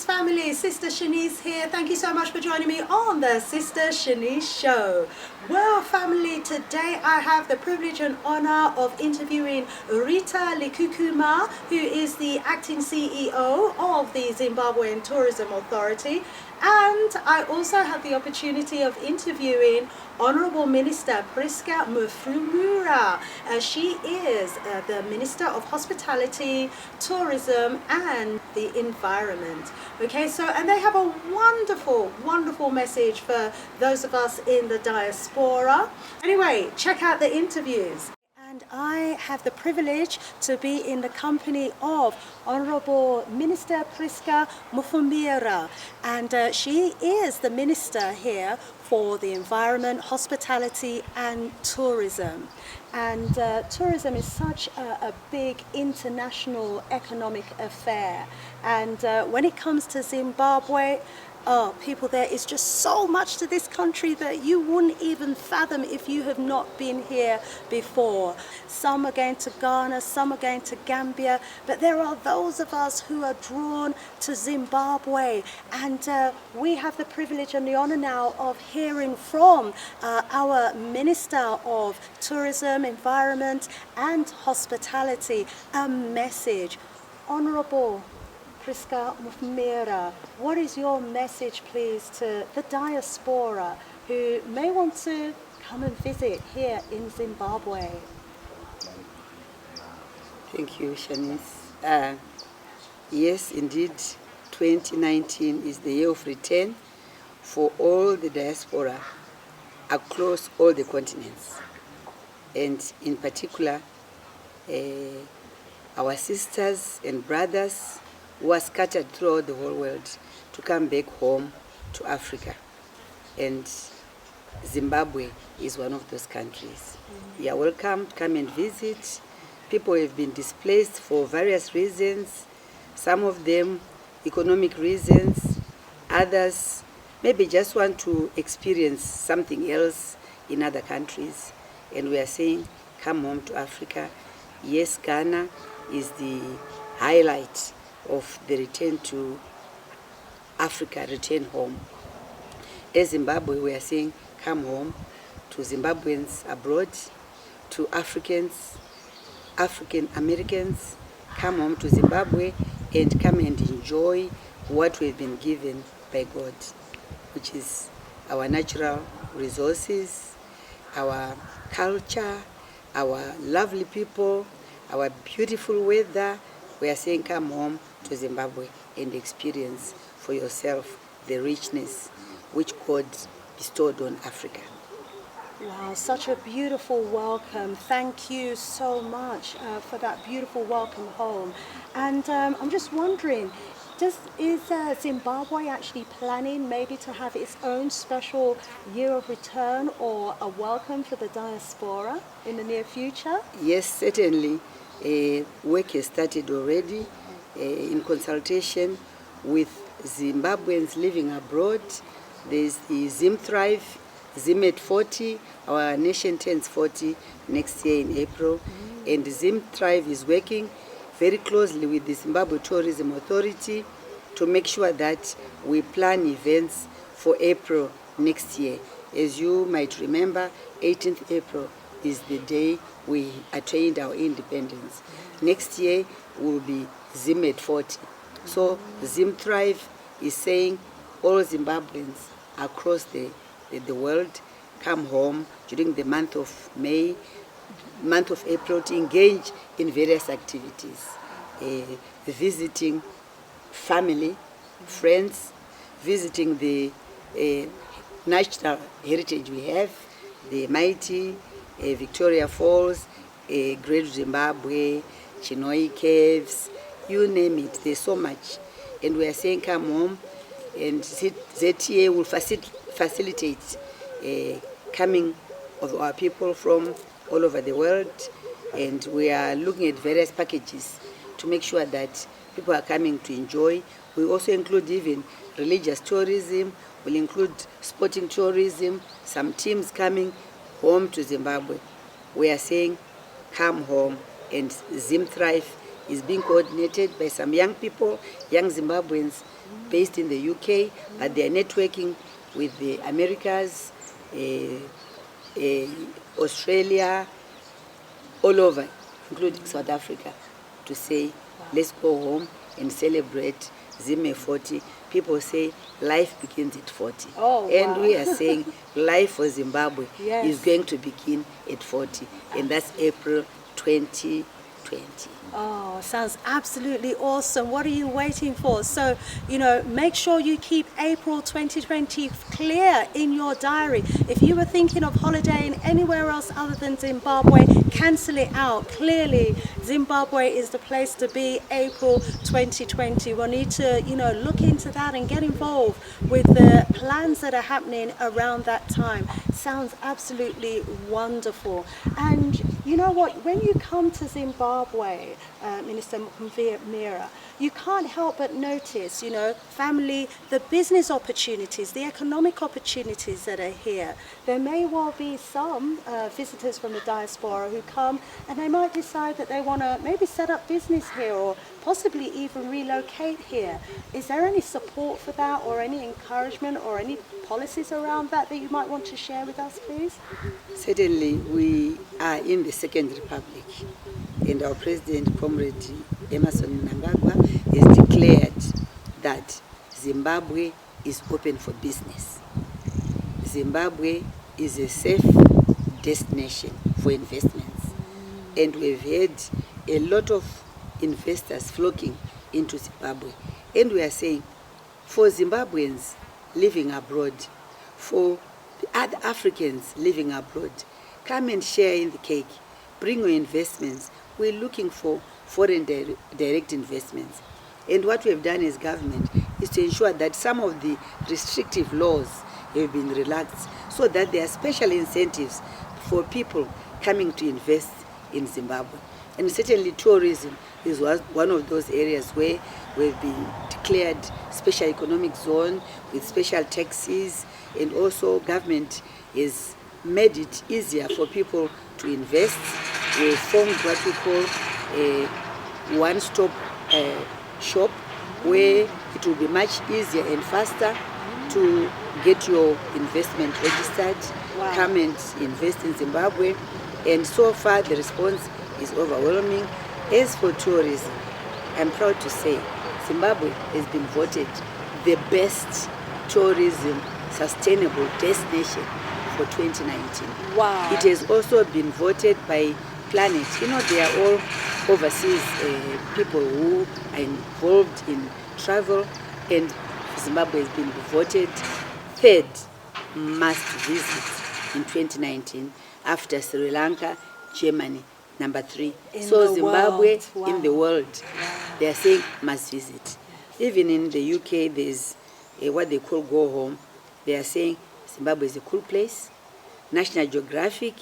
Shanice family, Sista Shanice here. Thank you so much for joining me on the Sista Shanice show. Well family, today I have the privilege and honor of interviewing Rita Likukuma, who is the acting CEO of the Zimbabwean Tourism Authority. And I also have the opportunity of interviewing Honourable Minister Prisca Mumfumira. She is the Minister of Hospitality, Tourism and the Environment. Okay, so, and they have a wonderful, wonderful message for those of us in the diaspora. Anyway, check out the interviews. And I have the privilege to be in the company of Honourable Minister Prisca Mumfumira, and she is the Minister here for the Environment, Hospitality and Tourism. And tourism is such a big international economic affair, and when it comes to Zimbabwe, people, there is just so much to this country that you wouldn't even fathom if you have not been here before. Some are going to Ghana, some are going to Gambia, but there are those of us who are drawn to Zimbabwe, and we have the privilege and the honor now of hearing from our Minister of Tourism, Environment and Hospitality, a message. Honourable Prisca Mumfumira, what is your message, please, to the diaspora who may want to come and visit here in Zimbabwe? Thank you, Shanice. Yes, indeed, 2019 is the year of return for all the diaspora across all the continents, and in particular, our sisters and brothers who are scattered throughout the whole world to come back home to Africa. And Zimbabwe is one of those countries. You are welcome to come and visit. People have been displaced for various reasons, some of them economic reasons, others maybe just want to experience something else in other countries. And we are saying, come home to Africa. Yes, Ghana is the highlight of the return to Africa, return home. As Zimbabwe, we are saying, come home to Zimbabweans abroad, to Africans, African Americans, come home to Zimbabwe and come and enjoy what we've been given by God, which is our natural resources, our culture, our lovely people, our beautiful weather. We are saying, come home to Zimbabwe and experience for yourself the richness which God bestowed on Africa. Wow, such a beautiful welcome. Thank you so much for that beautiful welcome home. And I'm just wondering, is Zimbabwe actually planning maybe to have its own special year of return or a welcome for the diaspora in the near future? Yes, certainly. Work has started already in consultation with Zimbabweans living abroad. There's the Zim Thrive, Zim at 40, our nation turns 40 next year in April. And Zim Thrive is working very closely with the Zimbabwe Tourism Authority to make sure that we plan events for April next year. As you might remember, 18th April is the day we attained our independence. Next year will be Zim at 40. So Zim Thrive is saying all Zimbabweans across the world come home during the month of May, month of April, to engage in various activities, visiting family, friends, visiting the national heritage we have, the mighty Victoria Falls, Great Zimbabwe, Chinoi Caves, you name it, there's so much. And we are saying come home, and ZTA will facilitate coming of our people from all over the world, and we are looking at various packages to make sure that people are coming to enjoy. We also include even religious tourism, we'll include sporting tourism, some teams coming home to Zimbabwe. We are saying come home, and Zim Thrive is being coordinated by some young people, young Zimbabweans based in the UK, but they are networking with the Americas, Australia, all over, including South Africa, to say, let's go home and celebrate Zim 40. People say life begins at 40. Oh, wow. And we are saying life for Zimbabwe Yes. is going to begin at 40. And that's April 2020. Oh, sounds absolutely awesome. What are you waiting for? So, make sure you keep April 2020 clear in your diary. If you were thinking of holidaying anywhere else other than Zimbabwe, cancel it out. Clearly, Zimbabwe is the place to be April 2020. We'll need to, look into that and get involved with the plans that are happening around that time. Sounds absolutely wonderful. And you know what? When you come to Zimbabwe, Minister Mumfumira, you can't help but notice, family, the business opportunities, the economic opportunities that are here. There may well be some visitors from the diaspora who come and they might decide that they want to maybe set up business here or possibly even relocate here. Is there any support for that or any encouragement or any policies around that you might want to share with us, please? Certainly, we are in the Second Republic, and our President, Comrade Emerson Mnangagwa, has declared that Zimbabwe is open for business. Zimbabwe is a safe destination for investments, and we've had a lot of investors flocking into Zimbabwe. And we are saying, for Zimbabweans living abroad, for the other Africans living abroad, come and share in the cake. Bring your investments. We're looking for foreign direct investments. And what we have done as government is to ensure that some of the restrictive laws have been relaxed so that there are special incentives for people coming to invest in Zimbabwe. And certainly tourism is one of those areas where we've been declared special economic zone with special taxes, and also government has made it easier for people to invest. We formed what we call a one-stop shop where it will be much easier and faster to get your investment registered. Wow. Come and invest in Zimbabwe. And so far the response is overwhelming. As for tourism, I'm proud to say Zimbabwe has been voted the best tourism sustainable destination for 2019. Wow. It has also been voted by Planet. They are all overseas people who are involved in travel, and Zimbabwe has been voted third must visit in 2019 after Sri Lanka, Germany, number 3. So Zimbabwe in the world, they are saying must visit. Even in the UK, there's what they call go home. They are saying Zimbabwe is a cool place. National Geographic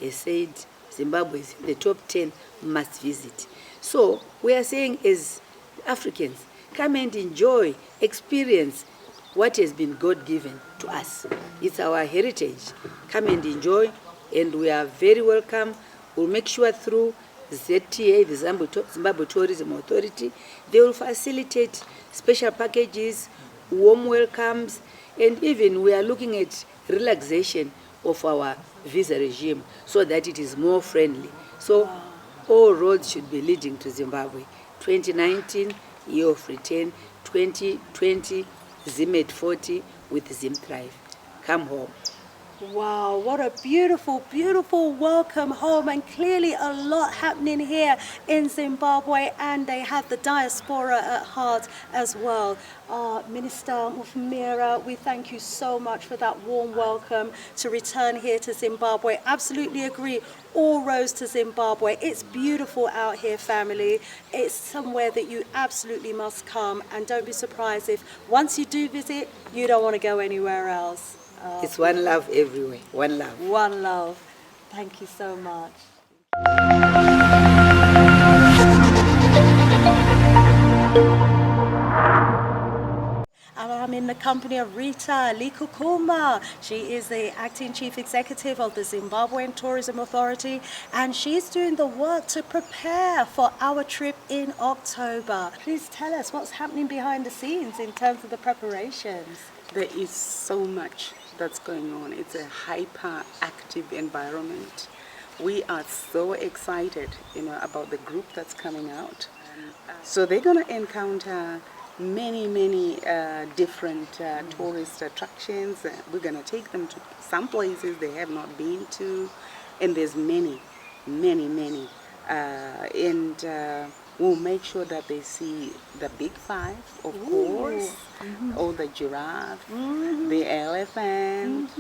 has said Zimbabwe is in the top 10 must visit. So we are saying as Africans, come and enjoy, experience what has been God-given to us. It's our heritage. Come and enjoy, and we are very welcome. We'll make sure through ZTA, the Zimbabwe Tourism Authority, they will facilitate special packages, warm welcomes, and even we are looking at relaxation of our visa regime so that it is more friendly. So all roads should be leading to Zimbabwe. 2019, year of return. 2020, Zim at 40 with Zim Thrive. Come home. Wow, what a beautiful, beautiful welcome home, and clearly a lot happening here in Zimbabwe, and they have the diaspora at heart as well. Minister Mumfumira, we thank you so much for that warm welcome to return here to Zimbabwe. Absolutely agree. All roads to Zimbabwe. It's beautiful out here, family. It's somewhere that you absolutely must come, and don't be surprised if once you do visit, you don't want to go anywhere else. It's one love everywhere. One love. One love. Thank you so much. I'm in the the company of Rita Likukuma. She is the acting chief executive of the Zimbabwean Tourism Authority, and she's doing the work to prepare for our trip in October. Please tell us what's happening behind the scenes in terms of the preparations. There is so much that's going on. It's a hyper-active environment. We are so excited, about the group that's coming out. So they're going to encounter many different tourist attractions. We're going to take them to some places they have not been to, and there's many. And we'll make sure that they see the big five, of course, all the giraffe, the elephant,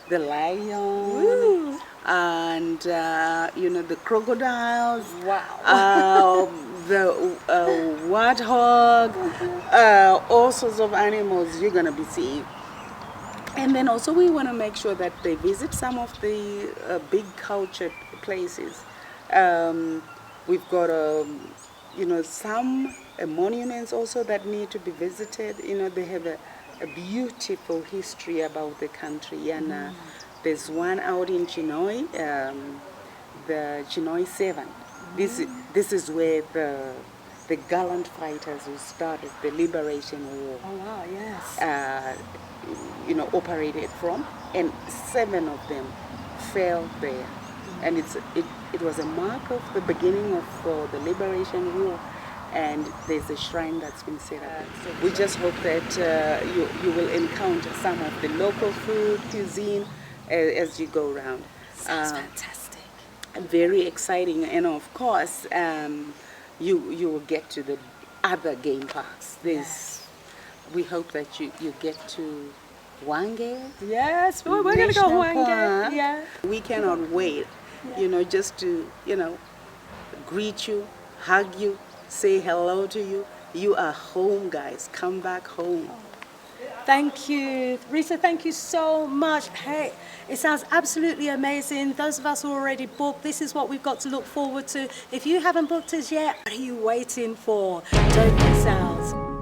the lion, and the crocodiles, the warthog, all sorts of animals you're gonna be seeing. And then also we want to make sure that they visit some of the big culture places. We've got some monuments also that need to be visited. They have a beautiful history about the country, and there's one out in Chinoi, the Chinoi 7. This is where the gallant fighters who started the Liberation War. Oh wow, yes. Operated from, and 7 of them fell there. And it was a mark of the beginning of the Liberation War, and there's a shrine that's been set up. We just hope that you will encounter some of the local food, cuisine, as you go around. Sounds fantastic. Very exciting, and of course, you will get to the other game parks. We hope that you get to Wange. Yes, we're going to go Wange. Yeah. We cannot wait, just to, greet you, hug you, say hello to you. You are home, guys. Come back home. Thank you. Rita, thank you so much. Hey, it sounds absolutely amazing. Those of us who are already booked, this is what we've got to look forward to. If you haven't booked us yet, what are you waiting for? Don't miss out.